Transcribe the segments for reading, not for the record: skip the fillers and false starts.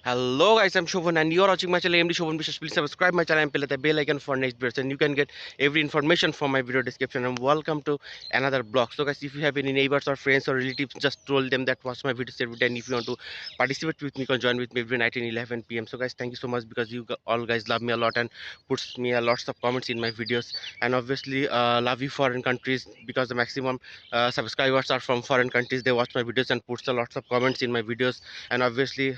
Hello guys, I'm Shobhan and you're watching my channel AMD Shobhan বিশ্বাস. Please subscribe my channel and play the bell icon for next videos and you can get every information from my video description and welcome to another blog. So guys, if you have any neighbors or friends or relatives, just told them that watch my videos every day, and if you want to participate with me, you can join with me every night in 11 p.m. So guys, thank you so much because all guys love me a lot and puts me a lots of comments in my videos, and obviously love you foreign countries because the maximum subscribers are from foreign countries. They watch my videos and puts a lots of comments in my videos, and obviously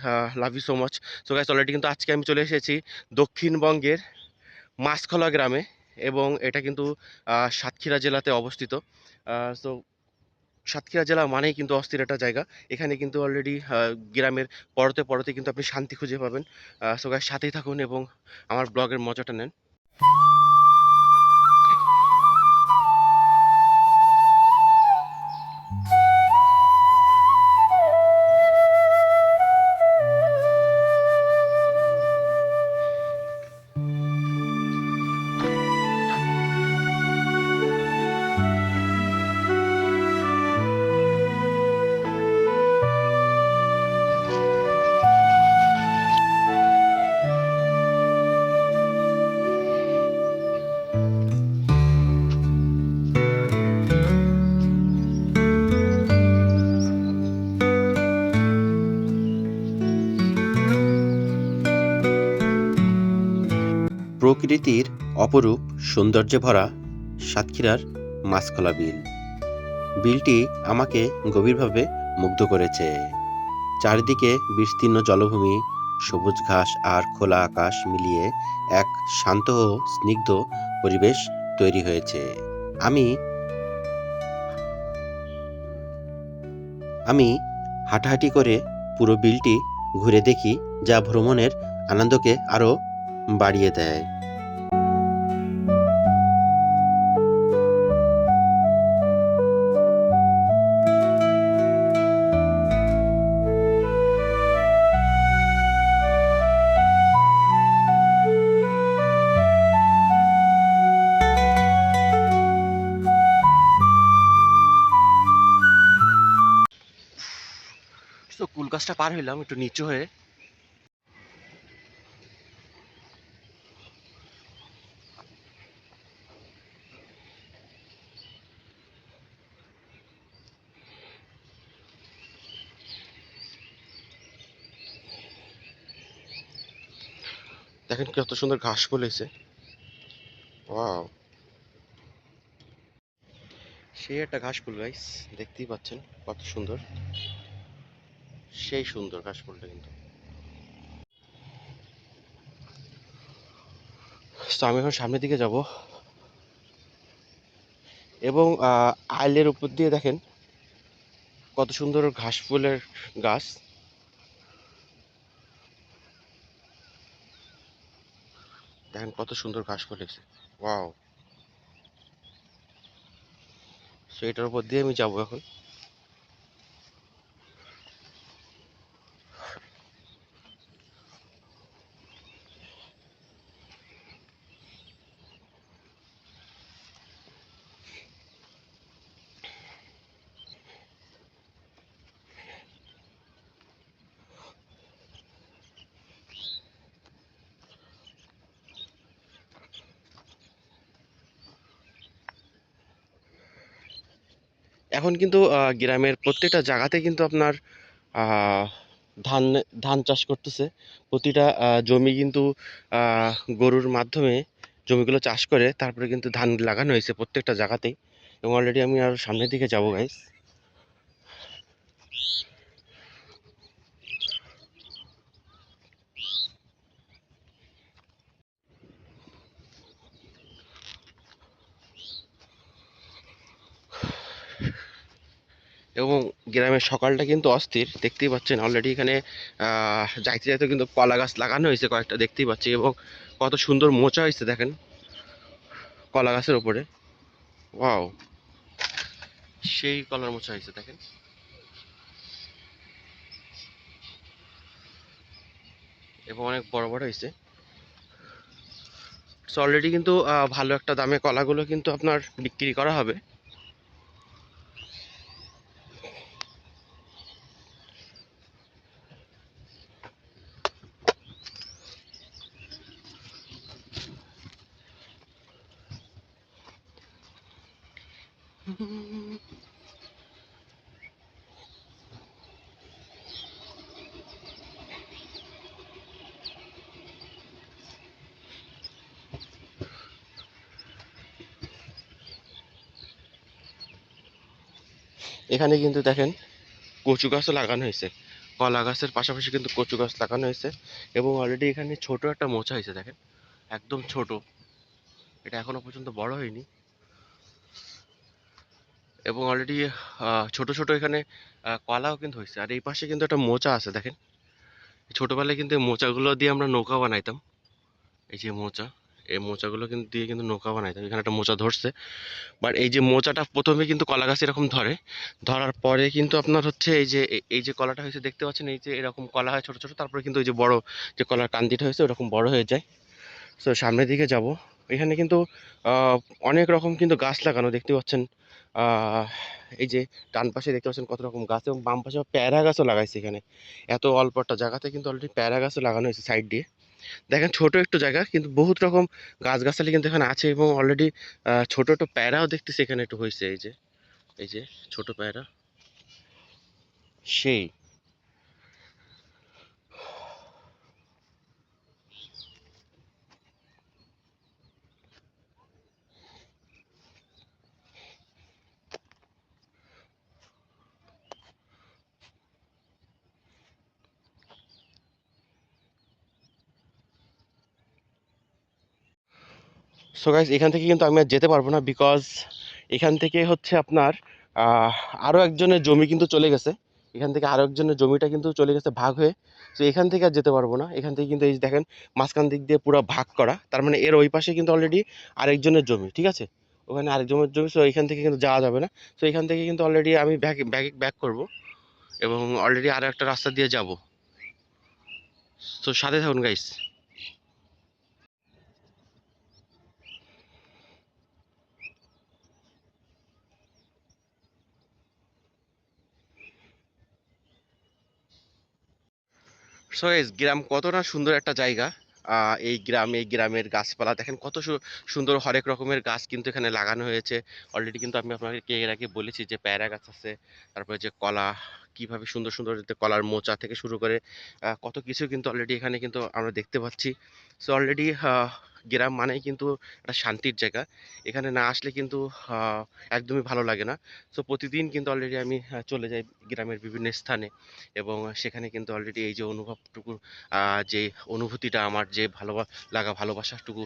love you so much. So guys already কিন্তু আজকে আমি চলে এসেছি দক্ষিণবঙ্গের মাছখলা গ্রামে, এবং এটা কিন্তু সাতক্ষীরা জেলাতে অবস্থিত। সো সাতক্ষীরা জেলা মানেই কিন্তু অস্থির একটা জায়গা। এখানে কিন্তু অলরেডি গ্রামের পরতে পরতে কিন্তু আপনি শান্তি খুঁজে পাবেন। সো গাইস সাথেই থাকুন এবং আমার ব্লগের মজাটা নেন। প্রকৃতির অপরূপ সৌন্দর্যে ভরা সাতক্ষীরার মাছখলা বিল। বিলটি আমাকে গভীরভাবে মুগ্ধ করেছে। চারিদিকে বিস্তীর্ণ জলভূমি, সবুজ ঘাস আর খোলা আকাশ মিলিয়ে এক শান্ত ও স্নিগ্ধ পরিবেশ তৈরি হয়েছে। আমি আমি হাঁটাহাঁটি করে পুরো বিলটি ঘুরে দেখি, যা ভ্রমণের আনন্দকে আরও বাড়িয়ে দেয়। সো কুল গাছটা পার হইলাম একটু নিচু হয়ে। দেখেন কত সুন্দর ঘাস ফলেছে। ওয়াও, সেই একটা ঘাস ফুল গাইস, দেখতেই পাচ্ছেন কত সুন্দর। সেই সুন্দর ঘাস ফুলটা কিন্তু। তো আমি এখন সামনের দিকে যাব এবং আইলের উপর দিয়ে দেখেন কত সুন্দর ঘাস ফুলের গাছ। দেখেন কত সুন্দর ঘাস ফলেছে। ওয়াও, সেইটার উপর দিয়ে আমি যাব এখন। এখন কিন্তু গ্রামের প্রত্যেকটা জায়গাতে কিন্তু আপনার আহ, ধান ধান চাষ করতেছে। প্রতিটা জমি কিন্তু আহ, গরুর মাধ্যমে জমিগুলো চাষ করে তারপরে কিন্তু ধান লাগানো হয়েছে প্রত্যেকটা জায়গাতেই। এবং অলরেডি আমি আর সামনের দিকে যাবো গাইস। এবং গ্রামের সকালটা কিন্তু অস্থির, দেখতেই পাচ্ছেন অলরেডি এখানে যাইতে যাইতে কিন্তু কলা গাছ লাগানো হয়েছে কয়েকটা, দেখতেই পাচ্ছি। এবং কত সুন্দর মোচা হয়েছে দেখেন কলা গাছের উপরে। ওয়াও, সেই কলার মোচা হয়েছে দেখেন। এবং অনেক বড় বড় হয়েছে। সো অলরেডি কিন্তু ভালো একটা দামে কলাগুলো কিন্তু আপনার বিক্রি করা হবে। এখানে কিন্তু দেখেন কচু গাছও লাগানো হয়েছে, কলা গাছের পাশাপাশি কিন্তু কচু গাছ লাগানো হয়েছে। এবং অলরেডি এখানে ছোট একটা মোচা হয়েছে দেখেন, একদম ছোট, এটা এখনো পর্যন্ত বড় হয়নি। এবং অলরেডি ছোট ছোট এখানে কলাও কিন্তু হয়েছে। আর এই পাশে কিন্তু একটা মোচা আছে দেখেন, ছোটবেলায় কিন্তু এই মোচাগুলো দিয়ে আমরা নৌকা বানাইতাম। এই যে মোচা, এই মোচাগুলো কিন্তু দিয়ে কিন্তু নৌকা বানাইতাম। এখানে একটা মোচা ধরছে, বাট এই যে মোচাটা প্রথমে কিন্তু কলা গাছ এরকম ধরে, ধরার পরে কিন্তু আপনার হচ্ছে এই যে এই যে কলাটা হয়েছে দেখতে পাচ্ছেন, এই যে এরকম কলা হয় ছোট ছোট, তারপরে কিন্তু এই যে বড় যে কলার কান্দিটা হয়েছে ওরকম বড় হয়ে যায়। সো সামনের দিকে যাব, এখানে কিন্তু আহ, অনেক রকম কিন্তু গাছ লাগানো দেখতে পাচ্ছেন। আহ, এই যে ডান পাশে দেখতে পাচ্ছেন কত রকম গাছ, এবং বাম পাশে পেয়ারা গাছও লাগাইছে এখানে। এত অল্প একটা জায়গাতে কিন্তু অলরেডি পেয়ারা গাছও লাগানো হয়েছে সাইড দিয়ে। দেখেন ছোট একটু জায়গা কিন্তু বহুত রকম গাছগাছালি কিন্তু এখানে আছে, এবং অলরেডি ছোট ছোট প্যারাও দেখতেছি এখানে একটু হয়েছে। এই যে এই যে ছোট প্যারা সেই। সো গাইস, এখান থেকে কিন্তু আমি আর যেতে পারবো না, বিকজ এখান থেকে হচ্ছে আপনার আহ, আরো একজনের জমি কিন্তু চলে গেছে। এখান থেকে আরো একজনের জমিটা কিন্তু চলে গেছে ভাগ হয়ে। তো এখান থেকে আর যেতে পারবো না। এখান থেকে কিন্তু এই যে দেখেন মাঝখান দিক দিয়ে পুরো ভাগ করা, তার মানে এর ওই পাশে কিন্তু অলরেডি আরেকজনের জমি, ঠিক আছে, ওখানে আরেকজনের জমি। সো এখান থেকে কিন্তু যাওয়া যাবে না। তো এখান থেকে কিন্তু অলরেডি আমি ব্যাক ব্যাক ব্যাক করবো, এবং অলরেডি আরো একটা রাস্তা দিয়ে যাব। তো সাথে থাকুন গাইস। সো গাইস, গ্রাম কত না সুন্দর একটা জায়গা। এই গ্রাম, এই গ্রামের গাছপালা দেখেন কত সুন্দর, হরেক রকমের গাছ কিন্তু এখানে লাগানো হয়েছে। অলরেডি কিন্তু আমি আপনাকে এর আগে বলেছি যে পেয়ারা গাছ আছে, তারপরে যে কলা, কিভাবে সুন্দর সুন্দর যে কলার মোচা থেকে শুরু করে কত কিছু কিন্তু অলরেডি এখানে কিন্তু আমরা দেখতে পাচ্ছি। সো অলরেডি গ্রাম মানেই কিন্তু একটা শান্তির জায়গা। এখানে না আসলে কিন্তু আহ, একদমই ভালো লাগে না। সো প্রতিদিন কিন্তু অলরেডি আমি চলে যাই গ্রামের বিভিন্ন স্থানে, এবং সেখানে কিন্তু অলরেডি এই যে অনুভবটুকু, যে অনুভূতিটা আমার, যে লাগা ভালোবাসাটুকু,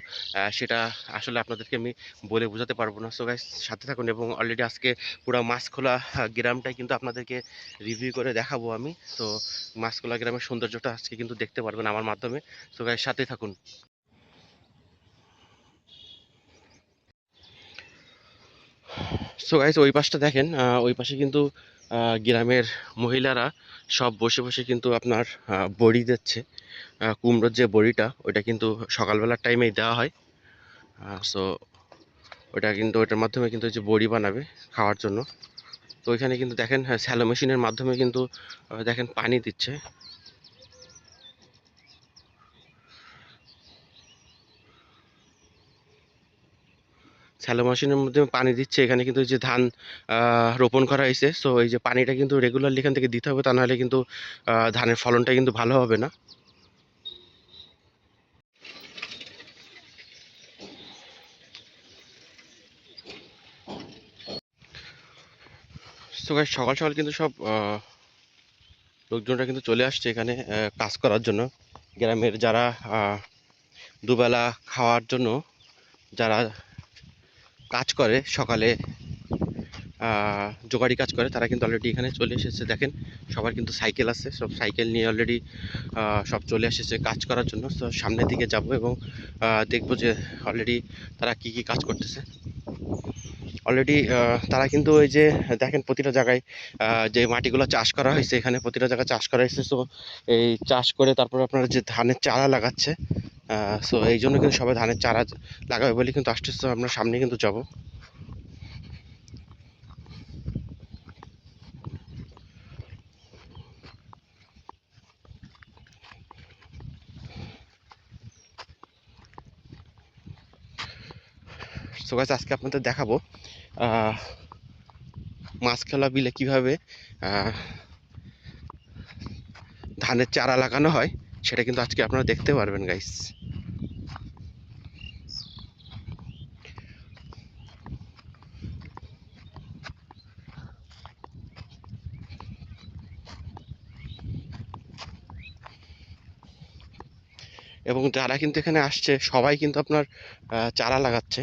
সেটা আসলে আপনাদেরকে আমি বলে বোঝাতে পারবো না। সো গাইস, সাথে থাকুন। এবং অলরেডি আজকে পুরো মাছখোলা গ্রামটাই কিন্তু আপনাদেরকে রিভিউ করে দেখাবো আমি। তো মাছখোলা গ্রামের সৌন্দর্যটা আজকে কিন্তু দেখতে পারবেন আমার মাধ্যমে। সো গাইস, সাথে থাকুন। সো গাইস, ওই পাশটা দেখেন, ওই পাশে কিন্তু গ্রামের মহিলারা সব বসে বসে কিন্তু আপনার বড়ি দিচ্ছে। কুমড়োর যে বড়িটা, ওইটা কিন্তু সকালবেলার টাইমেই দেওয়া হয়। সো ওইটা কিন্তু ওইটার মাধ্যমে কিন্তু যে বড়ি বানাবে খাওয়ার জন্য। তো ওইখানে কিন্তু দেখেন স্যালো মেশিনের মাধ্যমে কিন্তু দেখেন পানি দিচ্ছে। স্যালো মেশিনের মাধ্যমে পানি দিচ্ছে। এখানে কিন্তু যে ধান রোপণ করা হয়েছে, সো এই যে পানিটা কিন্তু রেগুলারলি এখান থেকে দিতে হবে, তা নাহলে কিন্তু ধানের ফলনটা কিন্তু ভালো হবে না। সো গাইস, সকাল সকাল কিন্তু সব লোকজনরা কিন্তু চলে আসছে এখানে কাজ করার জন্য। গ্রামের যারা দুবেলা খাওয়ার জন্য যারা কাজ করে সকালে, জোগাড়ি কাজ করে, তারা কিন্তু অলরেডি এখানে চলে এসেছে। দেখেন সবার কিন্তু সাইকেল আছে, সব সাইকেল নিয়ে অলরেডি সব চলে এসেছে কাজ করার জন্য। তো সামনের দিকে যাব, এবং দেখবো যে অলরেডি তারা কি কি কাজ করতেছে। অলরেডি তারা কিন্তু ওই যে দেখেন প্রতিটা জায়গায় যে মাটিগুলো চাষ করা হয়েছে, এখানে প্রতিটা জায়গায় চাষ করা হয়েছে। সো এই চাষ করে তারপর আপনারা যে ধানের চারা লাগাচ্ছে, সো এই জন্য কিন্তু সবাই ধানের চারা লাগাবে বলে কিন্তু আসতেছে। আমরা সামনে কিন্তু যাব। সো গাইস, আজকে আপনাদের দেখাবো মাছখোলা বিলে কিভাবে আহ, ধানের চারা লাগানো হয় সেটা কিন্তু আজকে আপনারা দেখতে পারবেন গাইস। এবং যারা কিন্তু এখানে আসছে সবাই কিন্তু আপনার চারা লাগাচ্ছে,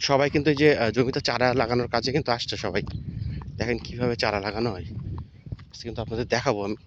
সবাই কিন্তু এই যে জমিতে চারা লাগানোর কাজে কিন্তু আসছে সবাই। দেখেন কিভাবে চারা লাগানো হয় আজকে কিন্তু আপনাদের দেখাবো আমি।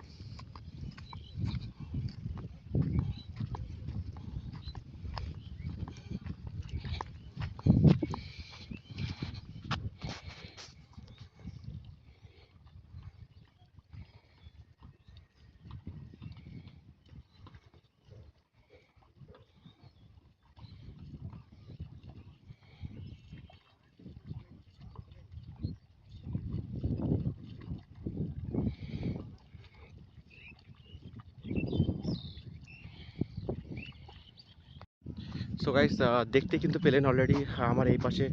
সো গাইস, দেখতে কিন্তু পেলেন অলরেডি আমার এই পাশে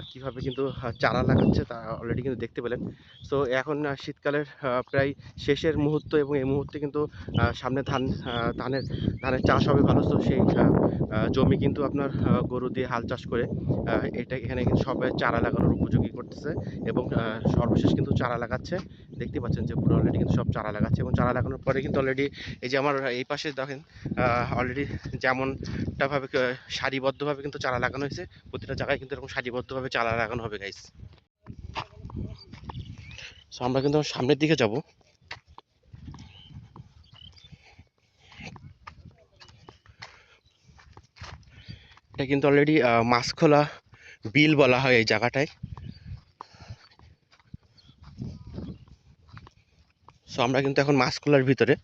কিভাবে কিন্তু চারা লাগাচ্ছে তা অলরেডি কিন্তু দেখতে পেলেন। সো এখন শীতকালের প্রায় শেষের মুহূর্ত এবং এই মুহূর্তে কিন্তু সামনে ধানের ধানের চাষ হবে ভালো। তো সেই জমি কিন্তু আপনার গরু দিয়ে হাল চাষ করে এটা এখানে কিন্তু সবাই চারা লাগানোর উপযোগী করতেছে এবং সর্বশেষ কিন্তু চারা লাগাচ্ছে। দেখতে পাচ্ছেন যে পুরো অলরেডি কিন্তু সব চারা লাগাচ্ছে এবং চারা লাগানোর পরে কিন্তু অলরেডি এই যে আমার এই পাশে দেখেন অলরেডি যেমনটা ভাবে সারিবদ্ধভাবে কিন্তু চারা লাগানো হয়েছে, প্রতিটা জায়গায় কিন্তু এরকম সারিবদ্ধভাবে চারা লাগানো হবে গাইস। সো আমরা কিন্তু সামনের দিকে যাব। এটা কিন্তু অলরেডি মাছখোলা বিল বলা হয় এই জায়গাটায়। সো আমরা কিন্তু এখন মাছখোলার ভিতরে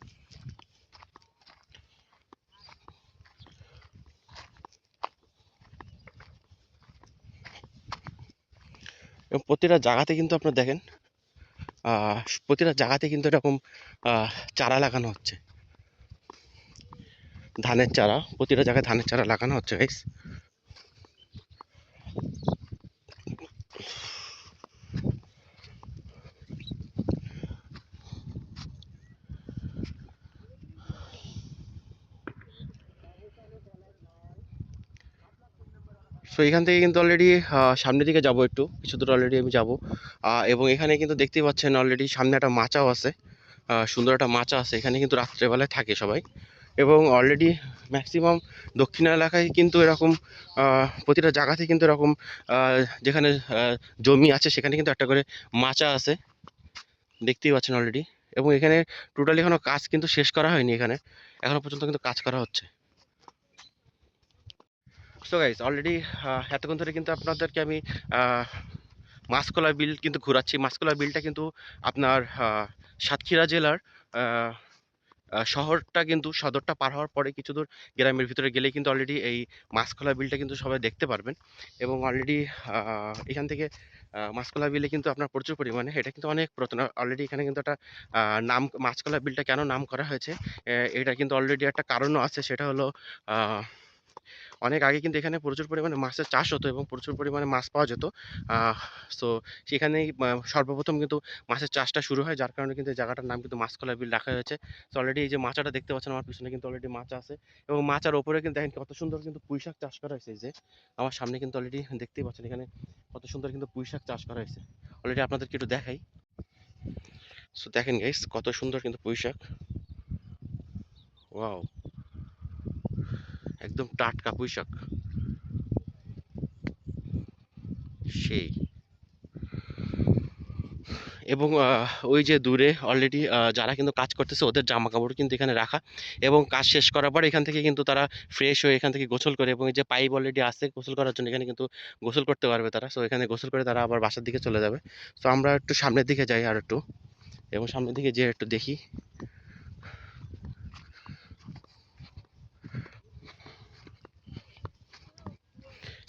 এবং প্রতিটা জায়গাতে কিন্তু আপনার দেখেন আহ, প্রতিটা জায়গাতে কিন্তু এরকম আহ, চারা লাগানো হচ্ছে, ধানের চারা। প্রতিটা জায়গায় ধানের চারা লাগানো হচ্ছে গাইস। সো এখান থেকে কিন্তু অলরেডি সামনের দিকে যাব, একটু কিছু দূর অলরেডি আমি যাব। এবং এখানে কিন্তু দেখতেই পাচ্ছেন অলরেডি সামনে একটা মাচাও আছে, সুন্দর একটা মাচা আছে। এখানে কিন্তু রাত্রেবেলায় থাকে সবাই এবং অলরেডি ম্যাক্সিমাম দক্ষিণ এলাকায় কিন্তু এরকম প্রতিটা জায়গাতে কিন্তু এরকম যেখানে জমি আছে সেখানে কিন্তু একটা করে মাচা আছে, দেখতেই পাচ্ছেন অলরেডি। এবং এখানে টোটালি এখনো কাজ কিন্তু শেষ করা হয়নি, এখানে এখনো পর্যন্ত কিন্তু কাজ করা হচ্ছে। সো গাইস অলরেডি এতক্ষণ ধরে কিন্তু আপনাদেরকে আমি আহ, মাছকলা বিল কিন্তু ঘোরাচ্ছি। মাছকলা বিলটা কিন্তু আপনার সাতক্ষীরা জেলার আহ, শহরটা কিন্তু সদরটা পার হওয়ার পরে কিছু দূর গ্রামের ভিতরে গেলেই কিন্তু অলরেডি এই মাছখোলা বিলটা কিন্তু সবাই দেখতে পারবেন। এবং অলরেডি এখান থেকে মাছখোলা বিলে কিন্তু আপনার প্রচুর পরিমাণে, এটা কিন্তু অনেক পুরাতন অলরেডি। এখানে কিন্তু একটা নাম, মাছখোলা বিলটা কেন নাম করা হয়েছে এটা কিন্তু অলরেডি একটা কারণও আছে। সেটা হলো আহ, অনেক আগে কিন্তু এখানে প্রচুর পরিমাণে মাছের চাষ হতো এবং প্রচুর পরিমাণে মাছ পাওয়া যেত। সো সেখানেই সর্বপ্রথম কিন্তু মাছের চাষটা শুরু হয়, যার কারণে কিন্তু এই জায়গাটার নাম কিন্তু মাছখোলা বিল রাখা হয়েছে। তো অলরেডি এই যে মাচাটা দেখতে পাচ্ছেন আমার পিছনে কিন্তু অলরেডি মাছ আছে এবং মাচার ওপরে কিন্তু দেখেন কত সুন্দর কিন্তু পুঁইশাক চাষ করা হয়েছে। এই যে আমার সামনে কিন্তু অলরেডি দেখতেই পাচ্ছেন এখানে কত সুন্দর কিন্তু পুঁইশাক চাষ করা হয়েছে। অলরেডি আপনাদেরকে একটু দেখাই। সো দেখেন গাইস কত সুন্দর কিন্তু পুঁইশাক, ওয়াও, একদম টাটকা পুঁইশাক, সেই। এবং ওই যে দূরে অলরেডি যারা কিন্তু কাজ করতেছে ওদের জামা কাপড় কিন্তু এখানে রাখা এবং কাজ শেষ করার পর এখান থেকে কিন্তু তারা ফ্রেশ হয়ে এখান থেকে গোসল করে, এবং এই যে পাইপ অলরেডি আছে গোসল করার জন্য, এখানে কিন্তু গোসল করতে পারবে তারা। সো এখানে গোসল করে তারা আবার বাসার দিকে চলে যাবে। তো আমরা একটু সামনের দিকে যাই আর একটু, এবং সামনের দিকে যেয়ে একটু দেখি।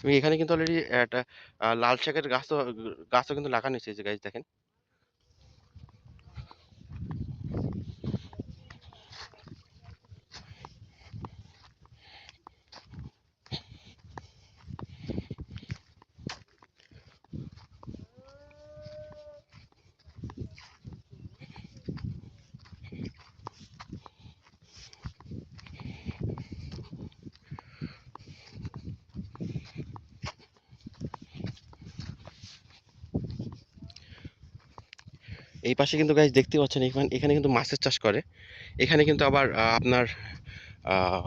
এবং এখানে কিন্তু অলরেডি একটা লাল শাকের গাছও গাছও কিন্তু লাগানো হয়েছে, এই যে গাছ দেখেন। এই পাশে কিন্তু গাইস দেখতে পাচ্ছেন এখানে এখানে কিন্তু মাছের চাষ করে। এখানে কিন্তু আবার আপনার আহ,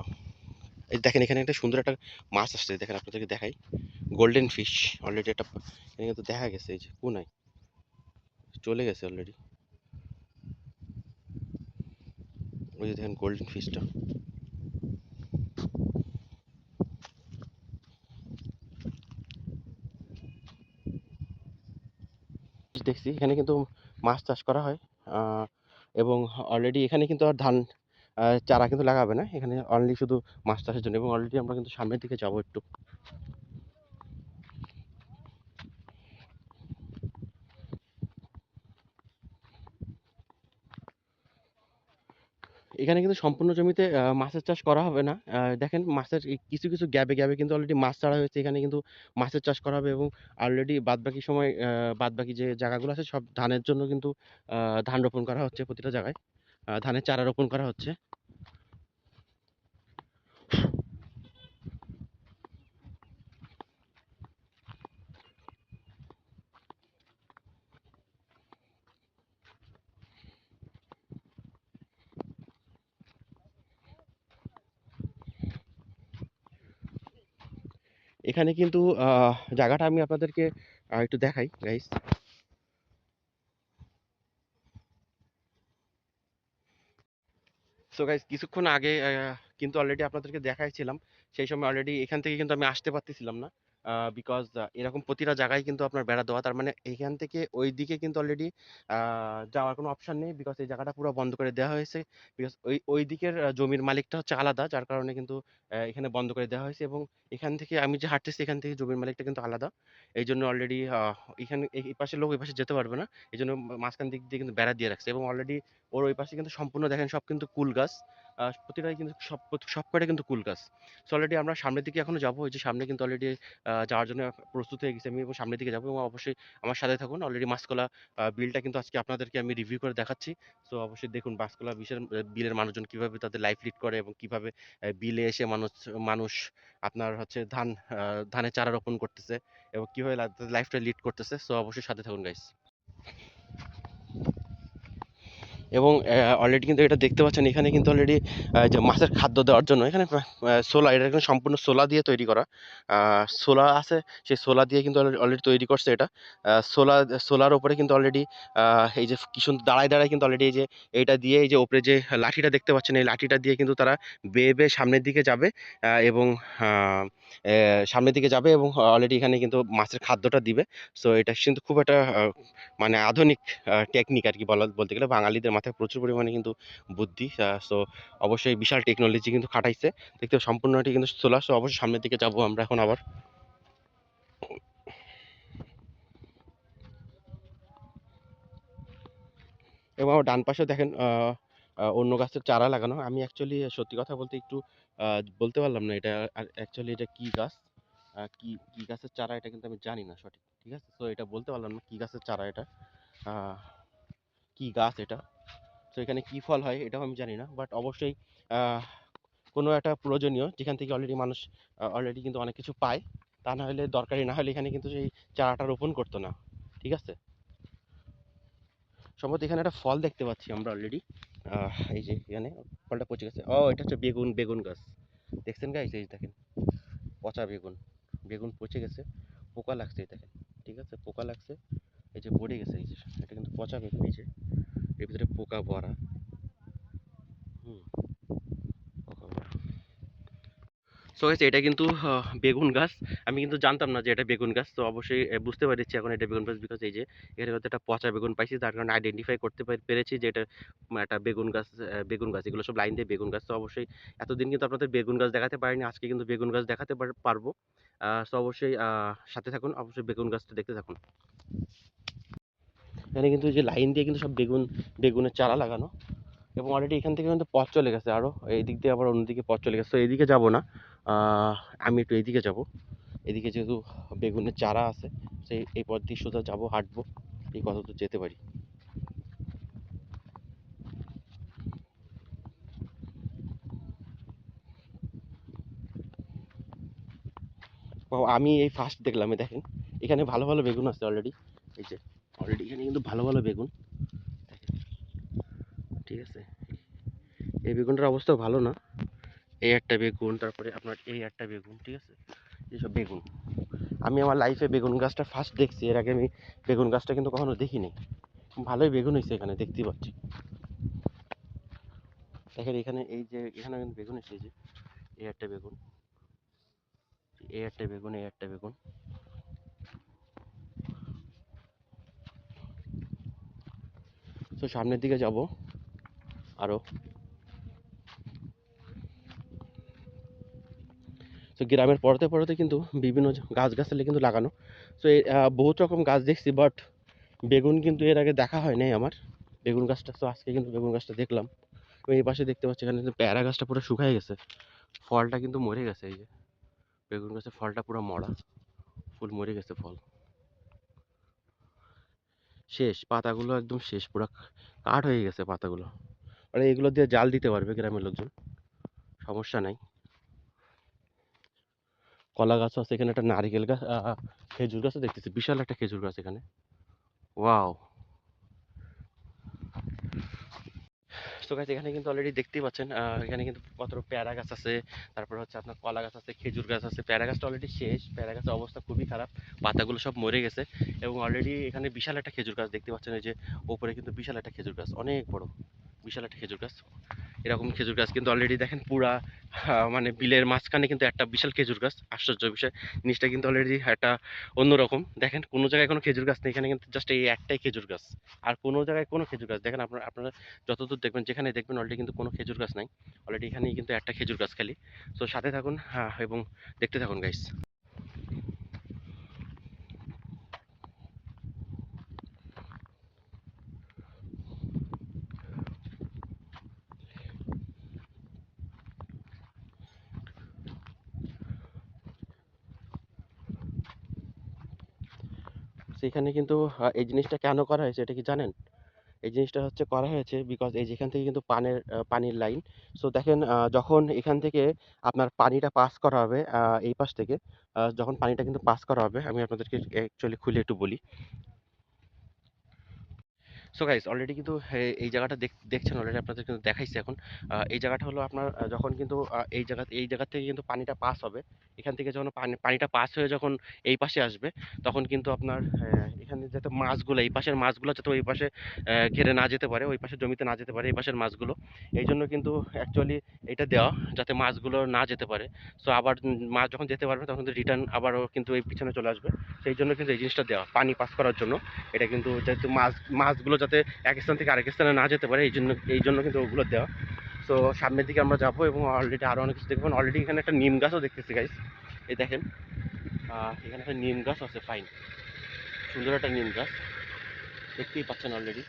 এই দেখেন এখানে একটা সুন্দর একটা মাছ আসছে, দেখেন আপনাদেরকে দেখাই, গোল্ডেন ফিশ। অলরেডি একটা এখানে কিন্তু দেখা গেছে, এই যে কোনায় চলে গেছে অলরেডি, ওই যে দেখেন গোল্ডেন ফিশটা। দেখছি এখানে কিন্তু মাছ চাষ করা হয়, আহ, এবং অলরেডি এখানে কিন্তু আর ধান চারা কিন্তু লাগাবে না, এখানে অনলি শুধু মাছ চাষের জন্য। এবং অলরেডি আমরা কিন্তু সামনের দিকে যাবো একটু। এখানে কিন্তু সম্পূর্ণ জমিতে মাছের চাষ করা হবে না। দেখেন মাছের এই কিছু কিছু গ্যাবে গ্যাবে কিন্তু অলরেডি মাছ ছাড়া হয়েছে, এখানে কিন্তু মাছের চাষ করা হবে। এবং অলরেডি বাদবাকি সময় বাদবাকি যে জায়গাগুলো আছে সব ধানের জন্য কিন্তু ধান রোপণ করা হচ্ছে প্রতিটা জায়গায়, ধানের চারা রোপণ করা হচ্ছে। এখানে কিন্তু জায়গাটা আমি আপনাদেরকে একটু দেখাই গাইস। সো গাইস কিছুক্ষণ আগে কিন্তু অলরেডি আপনাদেরকে দেখাইছিলাম, সেই সময় অলরেডি এখান থেকে কিন্তু আমি আসতে পারতেছিলাম না, বিকজ এরকম প্রতিটা জায়গায় কিন্তু আপনার বেড়া দেওয়া, তার মানে এইখান থেকে ওই দিকে কিন্তু অলরেডি যাওয়ার কোনো অপশন নেই, বিকজ এই জায়গাটা পুরো বন্ধ করে দেওয়া হয়েছে। বিকজ ওই ওই দিকের জমির মালিকটা হচ্ছে আলাদা, যার কারণে কিন্তু এখানে বন্ধ করে দেওয়া হয়েছে। এবং এখান থেকে আমি যে হাঁটতেছি এখান থেকে জমির মালিকটা কিন্তু আলাদা, এই জন্য অলরেডি এখানে এই পাশের লোক ওই পাশে যেতে পারবে না, এই জন্য মাঝখান দিক দিয়ে কিন্তু বেড়া দিয়ে রাখছে। এবং অলরেডি ওর ওই পাশে কিন্তু সম্পূর্ণ দেখেন সব কিন্তু কুল গাছ, প্রতিটাই কিন্তু সব কয়টা কিন্তু কুল গাছ। সো অলরেডি আমরা সামনের দিকে এখনো যাবো, ওই যে সামনে কিন্তু অলরেডি যাওয়ার জন্য প্রস্তুত হয়ে গেছি আমি, এবং সামনের দিকে যাবো। এবং অবশ্যই আমার সাথে থাকুন। অলরেডি মাসকলা বিলটা কিন্তু আজকে আপনাদেরকে আমি রিভিউ করে দেখাচ্ছি। সো অবশ্যই দেখুন মাসকলা বিলের মানুষজন কিভাবে তাদের লাইফ লিড করে, এবং কিভাবে বিলে এসে মানুষ মানুষ আপনার হচ্ছে ধানের চারা রোপণ করতেছে, এবং কিভাবে তাদের লাইফটা লিড করতেছে। সো অবশ্যই সাথে থাকুন গাইস। এবং অলরেডি কিন্তু এটা দেখতে পাচ্ছেন, এখানে কিন্তু অলরেডি যে মাছের খাদ্য দেওয়ার জন্য এখানে সোলা, এটা কিন্তু সম্পূর্ণ সোলা দিয়ে তৈরি করা, সোলা আছে, সেই সোলা দিয়ে কিন্তু অলরেডি তৈরি করছে এটা। সোলা সোলার ওপরে কিন্তু অলরেডি এই যে কি সুন্দর দাঁড়ায় দাঁড়ায় কিন্তু অলরেডি এই যে এইটা দিয়ে, এই যে ওপরে যে লাঠিটা দেখতে পাচ্ছেন, এই লাঠিটা দিয়ে কিন্তু তারা বেয়ে বেয়ে সামনের দিকে যাবে, এবং সামনের দিকে যাবে, এবং অলরেডি এখানে কিন্তু মাছের খাদ্যটা দিবে। সো এটা কিন্তু খুব একটা মানে আধুনিক টেকনিক আর কি, বলতে গেলে বাঙালিদের মাথায় প্রচুর পরিমাণে কিন্তু বুদ্ধি। সো অবশ্যই বিশাল টেকনোলজি কিন্তু খাটাইছে, দেখতে সম্পূর্ণটি কিন্তু সোলার। সো অবশ্যই সামনের দিকে যাব আমরা এখন আবার। এবং আমার ডান পাশে দেখেন অন্য গাছের চারা লাগানো। আমি অ্যাকচুয়ালি সত্যি কথা বলতে একটু বলতে পারলাম না এটা অ্যাকচুয়ালি এটা কি গাছ, কি কি গাছের চারা এটা কিন্তু আমি জানি না সঠিক, ঠিক আছে। তো এটা বলতে পারলাম না কি গাছের চারা এটা, আহ, কি গাছ এটা। তো এখানে কি ফল হয় এটাও আমি জানি না, বাট অবশ্যই আহ, কোনো একটা প্রয়োজনীয় যেখান থেকে অলরেডি মানুষ অলরেডি কিন্তু অনেক কিছু পায়, তা না হলে দরকারি না হলে এখানে কিন্তু সেই চারাটা রোপণ করতো না, ঠিক আছে। সম্ভবত এখানে একটা ফল দেখতে পাচ্ছি আমরা অলরেডি, এই যে এখানে ফলটা পচে গেছে। ও এটা হচ্ছে বেগুন, বেগুন গাছ দেখছেন গাইস, এই যে দেখেন পচা বেগুন, বেগুন পচে গেছে, পোকা লাগছে, এই দেখেন, ঠিক আছে, পোকা লাগছে, এই যে পড়ে গেছে, এই যে এটা কিন্তু পচা বেগুন, এই যে এর ভিতরে পোকা ভরা। হুম, পোকা ভরা। সো গাইস এটা কিন্তু বেগুন গাছ, আমি কিন্তু জানতাম না যে এটা বেগুন গাছ। তো অবশ্যই বুঝতে পেরেছি এখন এটা বেগুন গাছ, বিকজ এই যে এর মধ্যে একটা পচা বেগুন পাইছি, যার কারণে আইডেন্টিফাই করতে পেরেছি যে এটা একটা বেগুন গাছ। বেগুন গাছ এগুলো সব লাইন দিয়ে বেগুন গাছ। তো অবশ্যই এতদিন কিন্তু আপনাদের বেগুন গাছ দেখাতে পারিনি, আজকে কিন্তু বেগুন গাছ দেখাতে পারবো। সো অবশ্যই সাথে থাকুন, অবশ্যই বেগুন গাছটা দেখতে থাকুন। এখানে কিন্তু এই যে লাইন দিয়ে কিন্তু সব বেগুনের চারা লাগানো, এবং অলরেডি এখান থেকে কিন্তু পথ চলে গেছে, আরও এই দিক দিয়ে আবার অন্যদিকে পথ চলে গেছে। তো এইদিকে যাব না, আমি একটু এইদিকে যাব। এদিকে যেহেতু বেগুনের চারা আছে, সেই এই পথ দিয়ে সোজা যাবো, হাঁটবো, এই কত দূর যেতে পারি। ও, আমি এই ফার্স্ট দেখলাম, দেখেন এখানে ভালো ভালো বেগুন আছে অলরেডি, এই যে অলরেডি এখানে কিন্তু ভালো ভালো বেগুন, আছে। এই বেগুনটার অবস্থা ভালো না। এই একটা বেগুন, তারপরে আপনার এই একটা বেগুন, ঠিক আছে? এইসব বেগুন। আমি আমার লাইফে বেগুন গাছটা ফার্স্ট দেখছি। এর আগে আমি বেগুন গাছটা কিন্তু কখনো দেখিনি। ভালোই বেগুন হয়েছে এখানে, দেখতেই পাচ্ছি। দেখেন এখানে এই যে এখানে কিন্তু বেগুন হয়েছে, এই যে এই একটা বেগুন, এই একটা বেগুন, এই একটা বেগুন। তো সামনের দিকে যাব আরো। তো গ্রামের পরতে পরতে কিন্তু বিভিন্ন গাছগাছালি কিন্তু লাগানো। তো বহুত রকম গাছ দেখছি, বাট বেগুন কিন্তু এর আগে দেখা হয় নাই আমার। বেগুন গাছটা তো আজকে কিন্তু বেগুন গাছটা দেখলাম। এবং এই পাশে দেখতে পাচ্ছি এখানে কিন্তু পেয়ারা গাছটা পুরো শুকায় গেছে, ফলটা কিন্তু মরে গেছে। এই যে বেগুন গাছের ফলটা পুরো মরা, ফুল মরে গেছে, ফল শেষ, পাতাগুলো একদম শেষ, পুরো কাঠ হয়ে গেছে পাতাগুলো। আর এগুলো দিয়ে জাল দিতে পারবে গ্রামের লোকজন, সমস্যা নাই। কলা গাছ আছে এখানে, একটা নারিকেল গাছ, খেজুর গাছও দেখতেছি, বিশাল একটা খেজুর গাছ এখানে। ওয়াও। তো গাছ এখানে কিন্তু অলরেডি দেখতেই পাচ্ছেন, এখানে কিন্তু কত পেয়ারা গাছ আছে, তারপর হচ্ছে আপনার কলা গাছ আছে, খেজুর গাছ আছে। পেয়ারা গাছটা অলরেডি শেষ, পেয়ারা গাছের অবস্থা খুবই খারাপ, পাতাগুলো সব মরে গেছে। এবং অলরেডি এখানে বিশাল একটা খেজুর গাছ দেখতে পাচ্ছেন, এই যে ওপরে কিন্তু বিশাল একটা খেজুর গাছ, অনেক বড় বিশাল একটা খেজুর গাছ। এরকম খেজুর গাছ কিন্তু অলরেডি দেখেন পুরা মানে বিলের মাঝখানে কিন্তু একটা বিশাল খেজুর গাছ। আশ্চর্য বিষয়, জিনিসটা কিন্তু অলরেডি একটা অন্যরকম। দেখেন কোনো জায়গায় কোনো খেজুর গাছ নেই, এখানে কিন্তু জাস্ট এই একটাই খেজুর গাছ। আর কোনো জায়গায় কোনো খেজুর গাছ দেখেন, আপনারা যতদূর দেখবেন, যেখানে দেখবেন অলরেডি কিন্তু কোনো খেজুর গাছ নাই। অলরেডি এখানেই কিন্তু একটা খেজুর গাছ খালি। তো সাথে থাকুন, এবং দেখতে থাকুন গাইস। সেখানে কিন্তু এই জিনিসটা কেন করা হয়েছে এটা কি জানেন? এই জিনিসটা হচ্ছে করা হয়েছে বিকজ এই যেখান থেকে কিন্তু পানির লাইন। সো দেখেন, যখন এখান থেকে আপনার পানিটা পাস করা হবে, এই পাশ থেকে যখন পানিটা কিন্তু পাস করা হবে, আমি আপনাদেরকে অ্যাকচুয়ালি খুলে একটু বলি। সো গাইস অলরেডি কিন্তু এই জায়গাটা দেখছেন, অলরেডি আপনাদের কিন্তু দেখাইছে এখন। এই জায়গাটা হলো আপনার, যখন কিন্তু এই জায়গা থেকে কিন্তু পানিটা পাস হবে। এখান থেকে যখন পানিটা পাস হয়ে যখন এই পাশে আসবে, তখন কিন্তু আপনার এখানে যাতে মাছগুলো, এই পাশের মাছগুলো যাতে ওই পাশে ঘেরে না যেতে পারে, ওই পাশের জমিতে না যেতে পারে এই পাশের মাছগুলো। এই জন্য কিন্তু অ্যাকচুয়ালি এটা দেওয়া, যাতে মাছগুলো না যেতে পারে। সো আবার মাছ যখন যেতে পারবে তখন কিন্তু রিটার্ন আবারও কিন্তু এই পিছনে চলে আসবে। সেই জন্য কিন্তু এই জিনিসটা দেওয়া, পানি পাস করার জন্য। এটা কিন্তু যেহেতু মাছগুলো যাতে এক স্থান থেকে আরেক স্থানে না যেতে পারে, এই জন্য কিন্তু ওগুলো দেওয়া। তো সামনের দিকে আমরা যাবো এবং অলরেডি আরো অনেক কিছু দেখবেন। অলরেডি এখানে একটা নিম গাছও দেখতেছি গাইস, এই দেখেন। এখানে একটা নিম গাছ আছে, ফাইন, সুন্দর একটা নিম গাছ, দেখতেই পাচ্ছেন অলরেডি,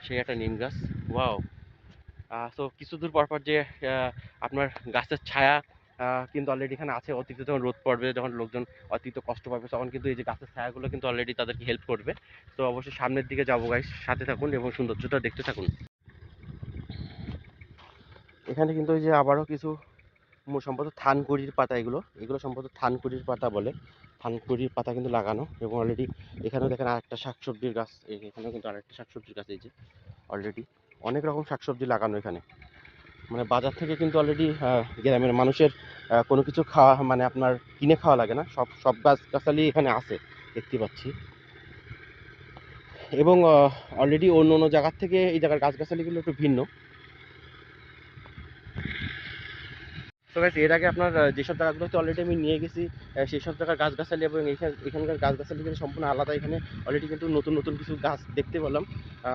সেই একটা নিম গাছ। ওয়াও। সো কিছু দূর পর পর যে আপনার গাছের ছায়া কিন্তু অলরেডি এখানে আছে। অতীতে যখন রোদ পড়বে, যখন লোকজন অতীত কষ্ট পাবে, তখন কিন্তু এই যে গাছের ছায়াগুলো কিন্তু অলরেডি তাদেরকে হেল্প করবে। তো অবশ্যই সামনের দিকে যাবো গাইস, সাথে থাকুন এবং সৌন্দর্যটা দেখতে থাকুন। এখানে কিন্তু ওই যে আবারও কিছু সম্ভবত থানকুড়ির পাতা, এগুলো এগুলো সম্ভবত থানকুড়ির পাতা বলে। থানকুড়ির পাতা কিন্তু লাগানো, এবং অলরেডি এখানেও দেখেন আরেকটা শাকসবজির গাছ, এখানেও কিন্তু আরেকটা শাকসবজির গাছ, এই যে অলরেডি অনেক রকম শাকসবজি লাগানো এখানে। মানে বাজার থেকে কিন্তু অলরেডি গ্রামের মানুষের কোনো কিছু খাওয়া, মানে আপনার কিনে খাওয়া লাগে না, সব সব গাছগাছালি এখানে আছে, দেখতে পাচ্ছি। এবং অলরেডি অন্য অন্য জায়গার থেকে এই জায়গার গাছগাছালিগুলো একটু ভিন্ন। তো গাইস এর আগে আপনার যেসব জায়গাগুলোতে অলরেডি আমি নিয়ে গেছি, সেই সব জায়গার গাছগাছালি এবং এখানকার গাছগাছালি কিন্তু সম্পূর্ণ আলাদা। এখানে অলরেডি কিন্তু নতুন নতুন কিছু গাছ দেখতে পেলাম।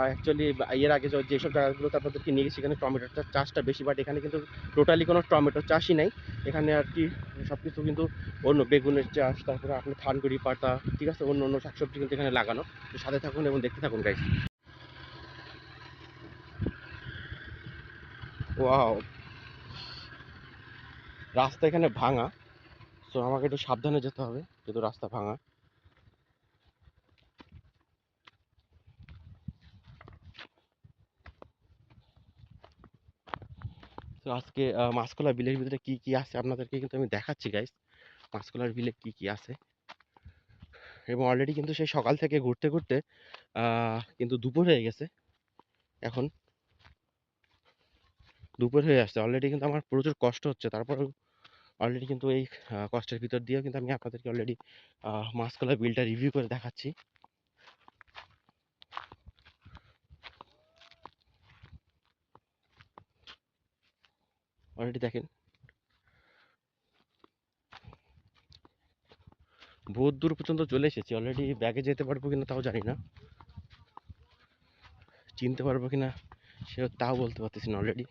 অ্যাকচুয়ালি এর আগে যেসব জায়গাগুলোতে আপনাদেরকে নিয়ে গেছি, এখানে টমেটোর চাষটা বেশি, বাট এখানে কিন্তু টোটালি কোনো টমেটো চাষই নাই। এখানে আর কি সব কিছু কিন্তু অন্য বেগুনের চাষ, তারপরে আপনার থানকুড়ি পাতা, ঠিক আছে, অন্য অন্য শাকসবজি কিন্তু এখানে লাগানো। তো সাথে থাকুন এবং দেখতে থাকুন গাইস। ওয়াও। রাস্তা এখানে ভাঙা, তো আমাকে একটু সাবধানে যেতে হবে যেহেতু রাস্তা ভাঙা। তো আজকে মাছকলা বিলের ভিতরে কি কি আছে আপনাদেরকে কিন্তু আমি দেখাচ্ছি গাইস, মাছকলার বিলে কি কি আছে। এবং অলরেডি কিন্তু সেই সকাল থেকে ঘুরতে ঘুরতে কিন্তু দুপুর হয়ে গেছে এখন। দুপুর হয়ে আসছে অলরেডি, কিন্তু আমার প্রচুর কষ্ট হচ্ছে। তারপরেও অলরেডি কিন্তু এই কষ্টের ভিতর দিয়েও কিন্তু আমি আপনাদেরকে অলরেডি মাসকলাই বিলটা রিভিউ করে দেখাচ্ছি। অলরেডি দেখেন বহুত দূর পর্যন্ত চলে এসেছি অলরেডি। ব্যাগে যেতে পারবো কিনা তাও জানি না, চিনতে পারবো কিনা সে তাও বলতে পারতেছি না। অলরেডি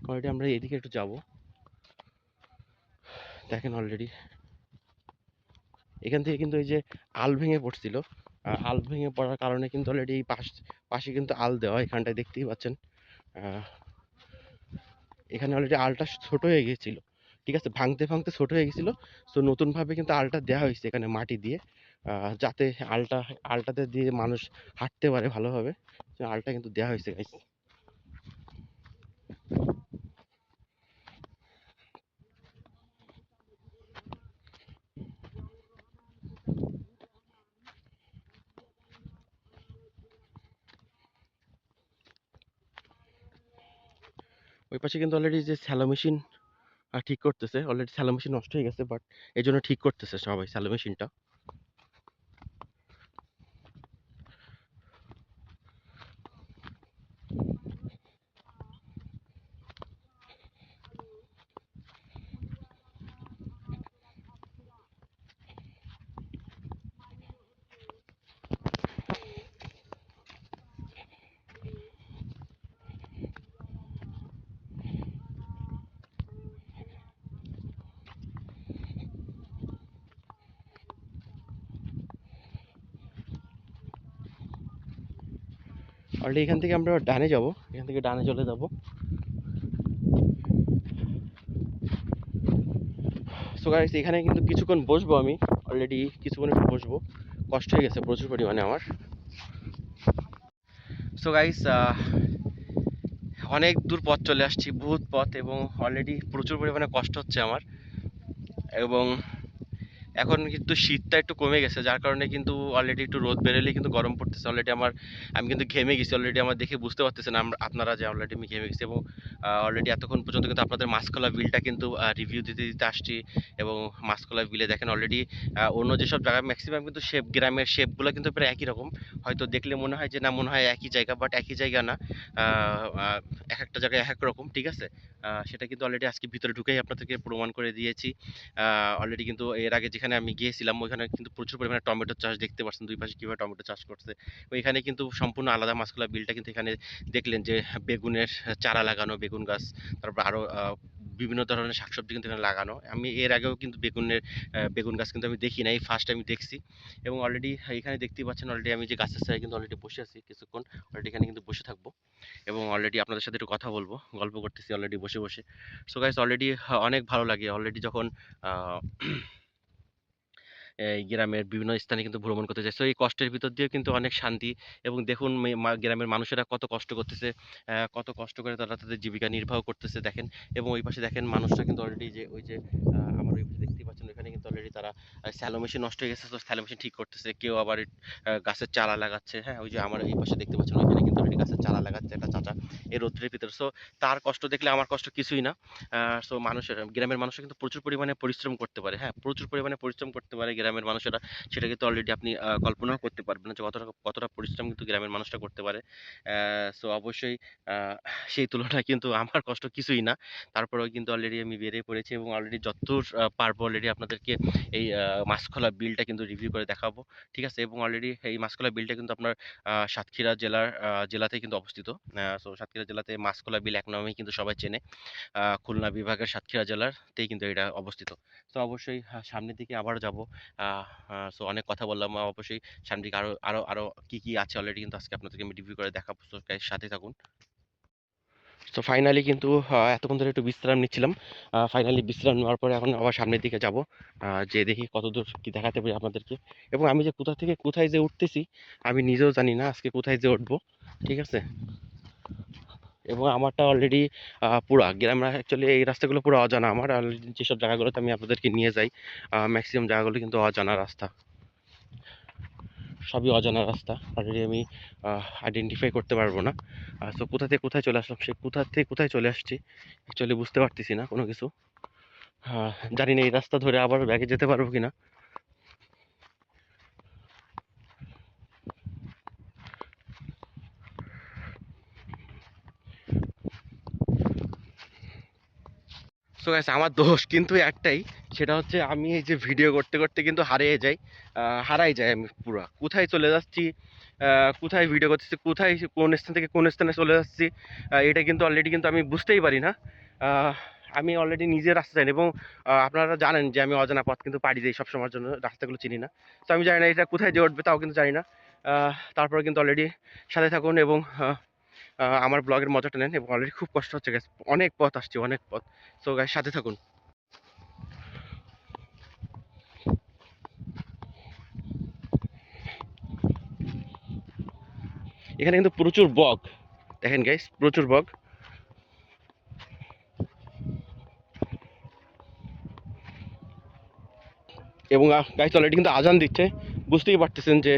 অলরেডি আমরা এদিকে একটু যাব। দেখেন অলরেডি এখান থেকে কিন্তু এই যে আল ভেঙে পড়ছিল, আল ভেঙে পড়ার কারণে কিন্তু অলরেডি এই পাশে কিন্তু আল দেওয়া, এখানটায় দেখতেই পাচ্ছেন। আহ, এখানে অলরেডি আলটা ছোট হয়ে গিয়েছিল, ঠিক আছে, ভাঙতে ভাঙতে ছোট হয়ে গেছিল। সো নতুনভাবে কিন্তু আলটা দেওয়া হয়েছে এখানে মাটি দিয়ে, যাতে আলটাতে দিয়ে মানুষ হাঁটতে পারে ভালোভাবে। আলটা কিন্তু দেওয়া হয়েছে গাইস। ওই পাশে কিন্তু অলরেডি যে স্যালো মেশিন ঠিক করতেছে, অলরেডি স্যালো মেশিন নষ্ট হয়ে গেছে, বাট এই জন্য ঠিক করতেছে সবাই স্যালো মেশিনটা। অলরেডি এখান থেকে আমরা ডানে যাব, এখান থেকে ডানে চলে যাব। সো গাইস এখানে কিন্তু কিছুক্ষণ বসবো আমি, অলরেডি কিছুক্ষণ একটু বসবো, কষ্ট হয়ে গেছে প্রচুর পরিমাণে আমার। সো গাইস অনেক দূর পথ চলে আসছি, বহুত পথ, এবং অলরেডি প্রচুর পরিমাণে কষ্ট হচ্ছে আমার। এবং এখন কিন্তু শীতটা একটু কমে গেছে, যার কারণে কিন্তু অলরেডি একটু রোদ বেরোলেই কিন্তু গরম পড়তেছে অলরেডি আমার। আমি কিন্তু ঘেমে গেছি অলরেডি, আমার দেখে বুঝতে পারতেছেন আপনারা যে অলরেডি আমি ঘেমে গেছি। এবং অলরেডি এতক্ষণ পর্যন্ত কিন্তু আপনাদের মাসকলা বিলটা কিন্তু রিভিউ দিতে দিতে আসছি। এবং মাসকলা বিলে দেখেন অলরেডি অন্য যেসব জায়গায় ম্যাক্সিমাম কিন্তু গ্রামের শেপগুলো কিন্তু প্রায় একই রকম। হয়তো দেখলে মনে হয় যে না, মনে হয় একই জায়গা, বাট একই জায়গা না। এক একটা জায়গায় এক এক রকম, ঠিক আছে। সেটা কিন্তু অলরেডি আজকে ভিতরে ঢুকেই আপনাদেরকে প্রমাণ করে দিয়েছি। অলরেডি কিন্তু এর আগে যেখানে আমি গিয়েছিলাম ওইখানে কিন্তু প্রচুর পরিমাণে টমেটো চাষ দেখতে পাচ্ছেন, দুই পাশে কীভাবে টমেটো চাষ করছে। ওইখানে কিন্তু সম্পূর্ণ আলাদা মাসকলা বিলটা, কিন্তু এখানে দেখলেন যে বেগুনের চারা লাগানো, বেগুন গাছ, তারপর আরও বিভিন্ন ধরনের শাকসবজি কিন্তু এখানে লাগানো। আমি এর আগেও কিন্তু বেগুন গাছ কিন্তু আমি দেখি নাই, ফার্স্ট আমি দেখছি। এবং অলরেডি এখানে দেখতেই পাচ্ছেন অলরেডি আমি যে গাছের ছায়ায় কিন্তু অলরেডি বসে আছি কিছুক্ষণ, অলরেডি এখানে কিন্তু বসে থাকবো। এবং অলরেডি আপনাদের সাথে একটু কথা বলবো, গল্প করতেছি অলরেডি বসে বসে। সো গাইস অলরেডি অনেক ভালো লাগে অলরেডি যখন আহ এই গ্রামের বিভিন্ন স্থানে কিন্তু ভ্রমণ করতে যাই। সো এই কষ্টের ভিতর দিয়েও কিন্তু অনেক শান্তি। এবং দেখুন গ্রামের মানুষেরা কত কষ্ট করতেছে, কত কষ্ট করে তারা তাদের জীবিকা নির্বাহ করতেছে দেখেন। এবং ওই পাশে দেখেন মানুষরা কিন্তু অলরেডি যে ওই যে আমার ওই পাশে দেখতেই পাচ্ছেন, ওইখানে কিন্তু অলরেডি তারা স্যালো মেশিন নষ্ট হয়ে গেছে, তো স্যালো মেশিন ঠিক করতেছে। কেউ আবার গাছের চারা লাগাচ্ছে। হ্যাঁ, ওই যে আমার এই পাশে দেখতে পাচ্ছেন ওইখানে কিন্তু অলরেডি গাছের চারা লাগাচ্ছে একটা চাচা এই রোদ্রের ভিতরে। সো তার কষ্ট দেখলে আমার কষ্ট কিছুই না। সো গ্রামের মানুষরা কিন্তু প্রচুর পরিমাণে পরিশ্রম করতে পারে। হ্যাঁ, প্রচুর পরিমাণে পরিশ্রম করতে পারে গ্রামের মানুষেরা। সেটা কিন্তু অলরেডি আপনি কল্পনাও করতে পারবেন না যে কতটা কতটা পরিশ্রম কিন্তু গ্রামের মানুষটা করতে পারে। সো অবশ্যই আহ, সেই তুলনায় কিন্তু আমার কষ্ট কিছুই না। তারপরেও কিন্তু অলরেডি আমি বেরিয়ে পড়েছি, এবং অলরেডি যতদূর পারবো অলরেডি আপনাদেরকে এই মাছখোলা বিলটা কিন্তু রিভিউ করে দেখাবো, ঠিক আছে। এবং অলরেডি এই মাছখোলা বিলটা কিন্তু আপনার সাতক্ষীরা জেলাতে কিন্তু অবস্থিত। সো সাতক্ষীরা জেলাতে মাছখোলা বিল এক নামেই কিন্তু সবাই চেনে। খুলনা বিভাগের সাতক্ষীরা জেলাতেই কিন্তু এটা অবস্থিত। তো অবশ্যই সামনের দিকে আবার যাব। সো অনেক কথা বললাম, অবশ্যই সামনের দিকে আরো আরো আরো কি কি আছে অলরেডি কিন্তু আজকে আপনাদেরকে আমি রিভিউ করে দেখাবো। তো guys, সাথে থাকুন। তো ফাইনালি কিন্তু এতক্ষণ ধরে একটু বিশ্রাম নিচ্ছিলাম। ফাইনালি বিশ্রাম নেওয়ার পরে এখন আবার সামনের দিকে যাব, যে দেখি কতদূর কি দেখাতে পারি আপনাদেরকে। এবং আমি যে কোথা থেকে কোথায় যে উঠতেছি আমি নিজেও জানি না আজকে কোথায় যে উঠবো, ঠিক আছে। এবং আমারটা অলরেডি পুরা গ্রাম, অ্যাকচুয়ালি এই রাস্তাগুলো পুরো অজানা আমার। অলরেডি যেসব জায়গাগুলোতে আমি আপনাদেরকে নিয়ে যাই ম্যাক্সিমাম জায়গাগুলো কিন্তু অজানা রাস্তা। সবই অজানা রাস্তা, অলরেডি আমি আইডেন্টিফাই করতে পারবো না। সো কোথা থেকে কোথায় চলে আসলাম, সে কোথা থেকে কোথায় চলে আসছি অ্যাকচুয়ালি বুঝতে পারতেছি না কোনো কিছু। জানি না এই রাস্তা ধরে আবার ব্যাগে যেতে পারবো কিনা। সো গাইস আমার দোষ কিন্তু একটাই, সেটা হচ্ছে আমি এই যে ভিডিও করতে করতে কিন্তু হারাই যাই আমি পুরো কোথায় চলে যাচ্ছি, কোথায় ভিডিও করতেছি, কোথায় কোন স্থান থেকে কোন স্থানে চলে যাচ্ছি, এটা কিন্তু অলরেডি কিন্তু আমি বুঝতেই পারি না। আহ, আমি অলরেডি নিজে রাস্তা জানি, এবং আপনারা জানেন যে আমি অজানা পথ কিন্তু পাড়ি দিই সবসময়ের জন্য, রাস্তাগুলো চিনি না। তো আমি জানি না এটা কোথায় দিয়ে উঠবে, তাও কিন্তু জানি না। তারপরে কিন্তু অলরেডি সাথে থাকুন এবং আমার ব্লগের মজাটা নেন, এবং অলরেডি খুব কষ্ট হচ্ছে গ্যাস, অনেক পথ আসছে, অনেক পথ। সো গাইস সাথে থাকুন। এখানে কিন্তু প্রচুর বক, দেখেন গাইস প্রচুর বক। এবং গাইস অলরেডি কিন্তু আজান দিচ্ছে, বুঝতেই পারতেছেন যে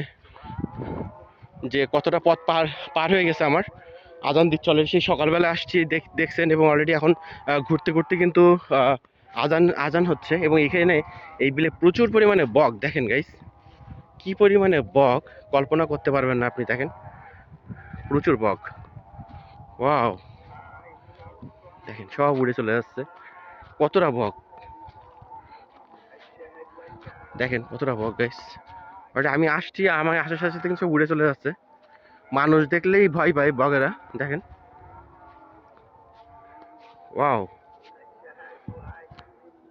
যে কতটা পথ পার পার হয়ে গেছে আমার। আজান দিচ্ছে অলরেডি, সেই সকালবেলা আসছি দেখছেন, এবং অলরেডি এখন ঘুরতে ঘুরতে কিন্তু আজান আজান হচ্ছে, এবং এখানে এই বিলে প্রচুর পরিমাণে বক, দেখেন গাইস কি পরিমাণে বক কল্পনা করতে পারবেন না আপনি, দেখেন প্রচুর বক। ওয়াও, দেখেন সব উড়ে চলে যাচ্ছে, কতটা বক, দেখেন কতটা বক গাইস। আমি আসছি, আমার আসার সাথে সাথে কিন্তু সব উড়ে চলে যাচ্ছে, মানুষ দেখলেই ভয় পায় বগেরা, দেখেন। ওয়াও,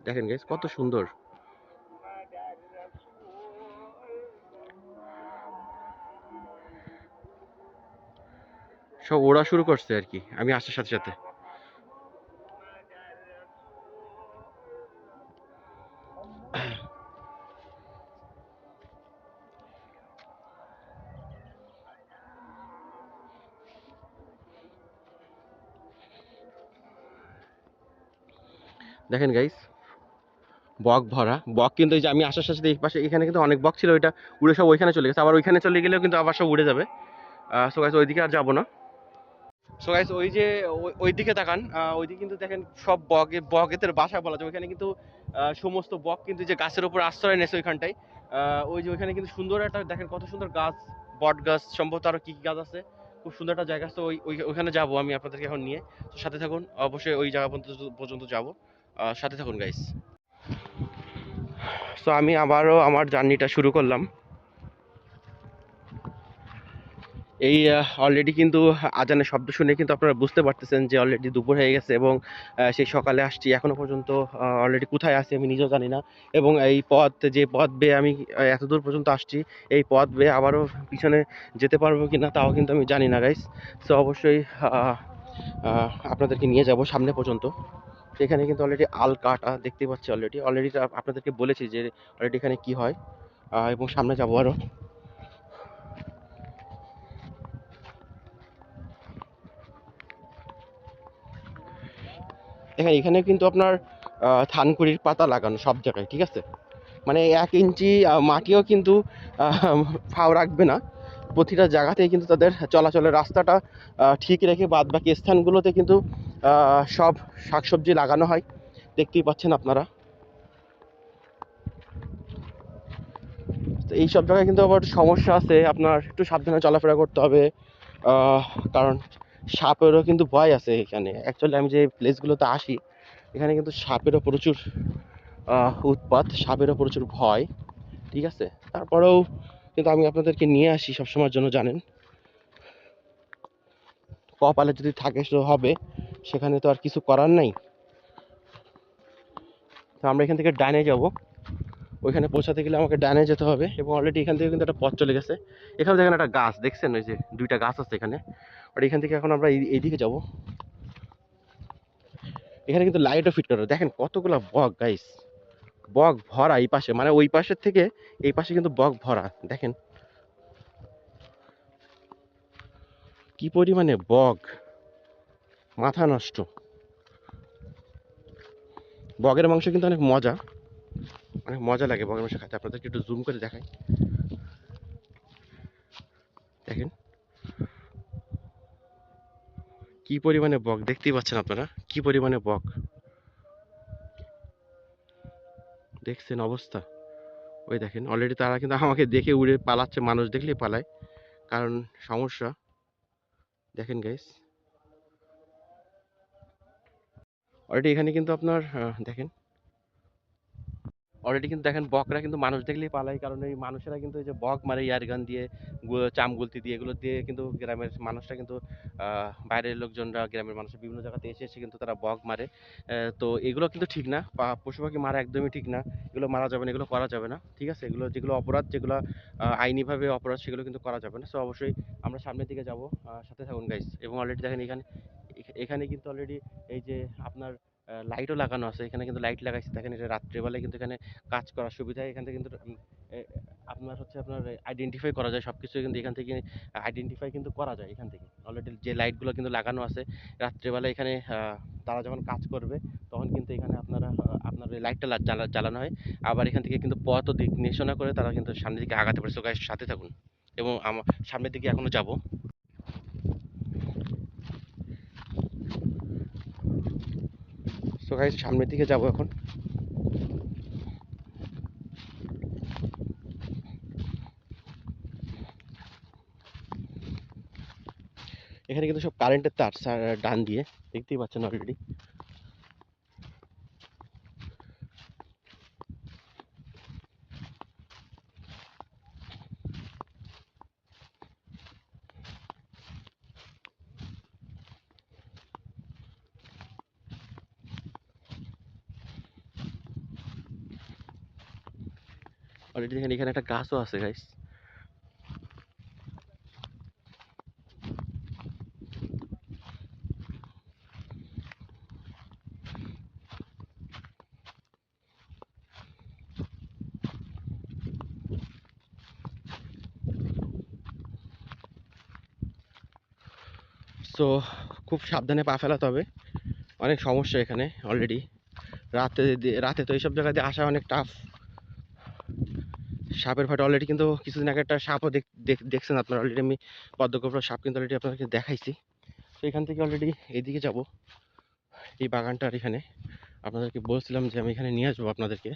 দেখেন গাইস কত সুন্দর। সব ওড়া শুরু করছে আর কি আমি আসার সাথে সাথে। দেখেন গাইস বক ভরা, বক কিন্তু এই যে আমি আসার সাথে সাথে এই পাশে এখানে কিন্তু অনেক বক ছিল, ওইটা উড়ে সব ওইখানে চলে গেছে, আবার ওইখানে চলে গেলেও কিন্তু আবার সব উড়ে যাবে। সো গাইস ওইদিকে আর যাবো না। সো গাইস ওই যে ওইদিকে তাকান, ওইদিকে কিন্তু দেখেন সব বগেদের বাসা বলা যায় ওইখানে কিন্তু। সমস্ত বক কিন্তু যে গাছের উপর আশ্রয় নেছে ওইখানটায়। ওই যে ওইখানে কিন্তু সুন্দর একটা, দেখেন কত সুন্দর গাছ, বট গাছ সম্ভবত, আরো কি কি গাছ আছে, খুব সুন্দর একটা জায়গা। তো ওইখানে যাবো আমি আপনাদেরকে এখন নিয়ে। তো সাথে থাকুন, অবশ্যই ওই জায়গা পর্যন্ত যাবো, সাথে থাকুন গাইস। সো আমি আবারও আমার জার্নিটা শুরু করলাম। এই অলরেডি কিন্তু আজানের শব্দ শুনে কিন্তু আপনারা বুঝতে পারতেছেন যে অলরেডি দুপুর হয়ে গেছে, এবং সেই সকালে আসছি, এখনো পর্যন্ত অলরেডি কোথায় আছি আমি নিজেও জানি না। এবং এই যে পথ বেয়ে আমি এত দূর পর্যন্ত আসছি, এই পথ বেয়ে আবারও পিছনে যেতে পারবো কি না তাও কিন্তু আমি জানি না গাইস। সো অবশ্যই আহ, আপনাদেরকে নিয়ে যাব সামনে পর্যন্ত। সেখানে কিন্তু অলরেডি আল কাটা দেখতে পাচ্ছি, অলরেডি অলরেডি আপনাদেরকে বলেছি যে অলরেডি এখানে কি হয়, এবং সামনে যাবো আরও। দেখেন এখানে কিন্তু আপনার থানকুড়ির পাতা লাগানো সব জায়গায়, ঠিক আছে। মানে 1 ইঞ্চি মাটিও কিন্তু ফাও রাখবে না, প্রতিটা জায়গাতেই কিন্তু তাদের চলাচলের রাস্তাটা ঠিক রেখে বাদ বাকি স্থানগুলোতে কিন্তু সব শাকসবজি লাগানো হয়, দেখতেই পাচ্ছেন আপনারা। তো এইসব জায়গায় কিন্তু আবার সমস্যা আছে, আপনার একটু সাবধানে চলাফেরা করতে হবে, আহ, কারণ সাপেরও কিন্তু ভয় আছে এখানে। অ্যাকচুয়ালি আমি যে প্লেসগুলোতে আসি এখানে কিন্তু সাপেরও প্রচুর উৎপাত, সাপেরও প্রচুর ভয়, ঠিক আছে। তারপরেও কিন্তু আমি আপনাদেরকে নিয়ে আসি সবসময়ের জন্য, জানেন কপালে যদি থাকে তো হবে, সেখানে তো আর কিছু করার নাই। তো আমরা এখান থেকে ডানে যাব, ওইখানে পৌঁছাতে গেলে আমাকে ডানে যেতে হবে, এবং অলরেডি এখান থেকে কিন্তু একটা পথ চলে গেছে। এখানে দেখেন একটা গাছ দেখছেন, ওই যে দুইটা গাছ আছে এখানে, আর এখান থেকে এখন আমরা এইদিকে যাব। এখানে কিন্তু লাইটও ফিট করা, দেখেন কতগুলো বক গাইস, বক ভরা এই পাশে, মানে ওই পাশের থেকে এই পাশে কিন্তু বক ভরা, দেখেন কি পরিমাণে বক, মাথা নষ্ট। বগের মাংস কিন্তু অনেক মজা, অনেক মজা লাগে বগের মাংস খেতে, আপনাদেরকে একটু জুম করে দেখাই। দেখেন কি পরিমাণে বক, দেখতেই পাচ্ছেন আপনারা কি পরিমাণে বক, দেখছেন অবস্থা। ওই দেখেন অলরেডি তারা কিন্তু আমাকে দেখে উড়ে পালাচ্ছে, মানুষ দেখলেই পালায়, কারণ সমস্যা। দেখেন গাইস অলরেডি এখানে কিন্তু আপনার দেখেন অলরেডি কিন্তু দেখেন বকরা কিন্তু মানুষ দেখলেই পালায়, কারণ এই মানুষেরা কিন্তু এই যে বক মারে এয়ার গান দিয়ে, চামগুলতি দিয়ে, এগুলো দিয়ে কিন্তু গ্রামের মানুষরা কিন্তু বাইরের লোকজনরা, গ্রামের মানুষরা বিভিন্ন জায়গাতে এসে এসে কিন্তু তারা বক মারে। তো এগুলো কিন্তু ঠিক না, পশু পাখি মারা একদমই ঠিক না, এগুলো মারা যাবে না, এগুলো করা যাবে না, ঠিক আছে? এগুলো যেগুলো অপরাধ, যেগুলো আইনিভাবে অপরাধ, সেগুলো কিন্তু করা যাবে না। সো অবশ্যই আমরা সামনের দিকে যাব, সাথে থাকুন গাইস। এবং অলরেডি দেখেন এখানে এখানে কিন্তু অলরেডি এই যে আপনার লাইটও লাগানো আছে, এখানে কিন্তু লাইট লাগাইছে দেখেন, এটা রাত্রেবেলায় কিন্তু এখানে কাজ করার সুবিধা। এখান থেকে কিন্তু আপনার হচ্ছে আপনার আইডেন্টিফাই করা যায় সব কিছু, কিন্তু এখান থেকে আইডেন্টিফাই কিন্তু করা যায়। এখান থেকে অলরেডি যে লাইটগুলো কিন্তু লাগানো আছে রাত্রেবেলা এখানে, তারা যখন কাজ করবে তখন কিন্তু এখানে আপনারা আপনার ওই লাইটটা জ্বালানো হয়। আবার এখান থেকে কিন্তু পথ ও দিক নির্দেশনা করে তারা কিন্তু সামনের দিকে আগাতে পারে। সো গাইস সাথে থাকুন, এবং আমার সামনের দিকে এখনো যাব। সো গাইস সামনের দিকে যাব এখন। এখানে কিন্তু সব কারেন্টের তার ডান দিয়ে, দেখতেই পাচ্ছেন অলরেডি। অলরেডি দেখেন এখানে একটা গাছও আছে গাইস। সো খুব সাবধানে পা ফেলাতে হবে, অনেক সমস্যা এখানে অলরেডি। রাতে তো এইসব জায়গায় দিয়ে আসা অনেক টাফ। সাপের ফাটা অলরেডি কিন্তু কিছুদিন আগে একটা সাপও দেখছেন আপনারা অলরেডি, আমি পদ্মগোপরা সাপ কিন্তু অলরেডি আপনাদেরকে দেখাইছি। তো এখান থেকে অলরেডি এইদিকে যাব, এই বাগানটার এখানে আপনাদেরকে বলছিলাম যে আমি এখানে নিয়ে আসবো আপনাদেরকে।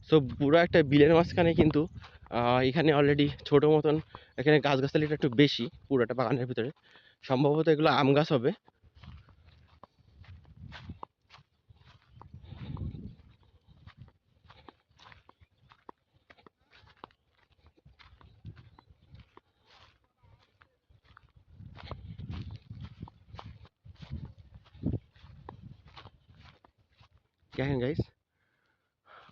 সো পুরো একটা বিলের মাঝখানে কিন্তু এখানে অলরেডি ছোট মতন, এখানে গাছগাছালিটা একটু বেশি পুরোটা বাগানের ভিতরে। সম্ভবত এগুলো আম গাছ হবে। দেখেন গাইস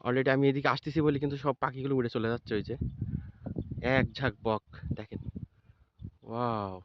অলরেডি আমি এদিকে আসতেছি বলে কিন্তু সব পাখিগুলো উড়ে চলে যাচ্ছে, ওই যে এক ঝাঁক বক দেখেন। ওয়াও।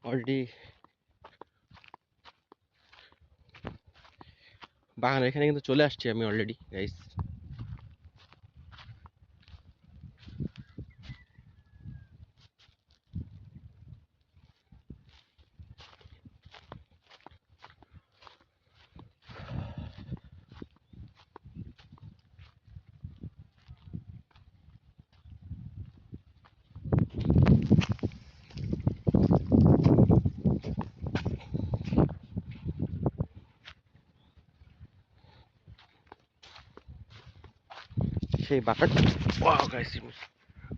অলরেডি বাগানের এখানে কিন্তু চলে আসছি আমি অলরেডি গাইস। সেই বাগান, ওয়াও গাইস,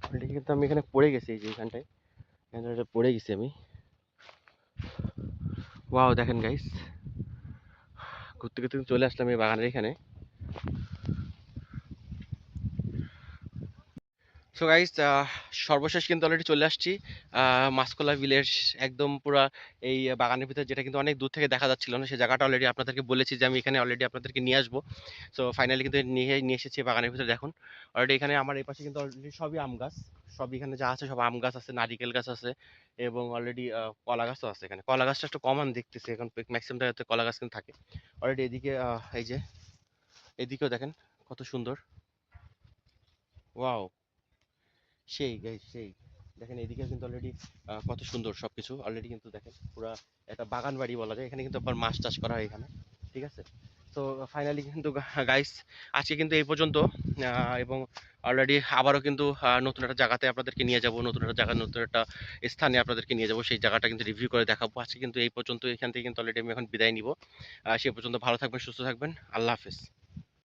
অলরেডি কিন্তু আমি এখানে পড়ে গেছি, এই যে এখানটায় এখানটায় পড়ে গেছি আমি। ওয়াও দেখেন গাইস, ঘুরতে ঘুরতে কিন্তু চলে আসলাম এই বাগানের এখানে। সো গাইস, সর্বশেষ কিন্তু অলরেডি চলে আসছি মাসকলা ভিলেজ, একদম পুরা এই বাগানের ভিতরে, যেটা কিন্তু অনেক দূর থেকে দেখা যাচ্ছিল না, সেই জায়গাটা অলরেডি আপনাদেরকে বলেছি যে আমি এখানে অলরেডি আপনাদেরকে নিয়ে আসবো। সো ফাইনালি কিন্তু নিয়ে নিয়ে এসেছি বাগানের ভিতরে। দেখুন অলরেডি এখানে আমার এই পাশে কিন্তু অলরেডি সবই আম গাছ, সব এখানে যা আছে সব আম গাছ আছে, নারিকেল গাছ আছে, এবং অলরেডি কলা গাছও আছে। এখানে কলা গাছটা একটু কমন দেখতেছে এখন, ম্যাক্সিমাম জায়গাতে কলা গাছ কিন্তু থাকে অলরেডি। এদিকে এই যে এদিকেও দেখেন কত সুন্দর, ওয়াও, সেই গাইস সেই। দেখেন এদিকে কিন্তু অলরেডি কত সুন্দর সবকিছু অলরেডি, কিন্তু দেখেন পুরা একটা বাগান বাড়ি বলা যায়। এখানে কিন্তু আবার মাছ চাষ করা হয় এখানে, ঠিক আছে। তো ফাইনালি কিন্তু গাইস আজকে কিন্তু এই পর্যন্ত, এবং অলরেডি আবারও কিন্তু নতুন একটা জায়গাতে আপনাদেরকে নিয়ে যাব, নতুন একটা জায়গা, নতুন একটা স্থানে আপনাদেরকে নিয়ে যাব, সেই জায়গাটা কিন্তু রিভিউ করে দেখাবো। আজকে কিন্তু এই পর্যন্ত, এখান থেকে কিন্তু অলরেডি আমি এখন বিদায় নিব। সে পর্যন্ত ভালো থাকবেন, সুস্থ থাকবেন, আল্লাহ হাফেজ।